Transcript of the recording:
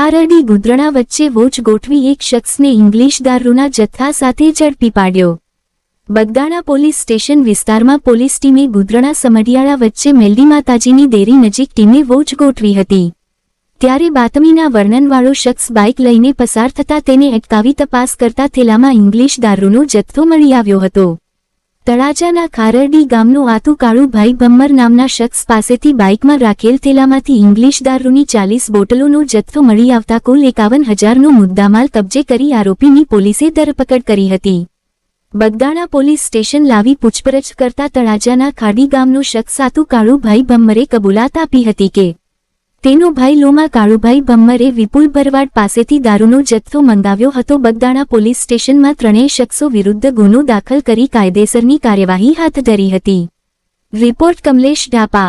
ખારડી ગુદરણા વચ્ચે વોચ ગોઠવી એક શખ્સને ઇંગ્લિશ દારૂના જથ્થા સાથે ઝડપી પાડ્યો। બગદાણા પોલીસ સ્ટેશન વિસ્તારમાં પોલીસ ટીમે ગુદરણા સમઢિયાળા વચ્ચે મેલડી માતાજીની દેરી નજીક ટીમે વોચ ગોઠવી હતી। ત્યારે બાતમીના વર્ણનવાળો શખ્સ બાઇક લઈને પસાર થતા તેને અટકાવી તપાસ કરતા થેલામાં ઇંગ્લિશ દારૂનો જથ્થો મળી આવ્યો હતો। તળાજાના ખારડી ગામનો આતુ કાળુભાઈ ભમ્મર નામના શખ્સ પાસેથી બાઇકમાં રાખેલ થેલામાંથી ઇંગ્લિશ દારૂની 40 બોટલોનો જથ્થો મળી આવતા કુલ 51,000નો મુદ્દામાલ કબજે કરી આરોપીની પોલીસે ધરપકડ કરી હતી। બગદાણા પોલીસ સ્ટેશન લાવી પૂછપરછ કરતા તળાજાના ખાડી ગામનો શખ્સ આતુ કાળુભાઈ ભમ્મરે કબૂલાત આપી હતી કે તેનો ભાઈ લોમા કાળુભાઈ ભમ્મરે વિપુલ ભરવાડ પાસેથી દારૂનો જથ્થો મંગાવ્યો હતો। બગદાણા પોલીસ સ્ટેશનમાં ત્રણેય શખ્સો વિરુદ્ધ ગુનો દાખલ કરી કાયદેસરની કાર્યવાહી હાથ ધરી હતી। રિપોર્ટ કમલેશ ઢાપા।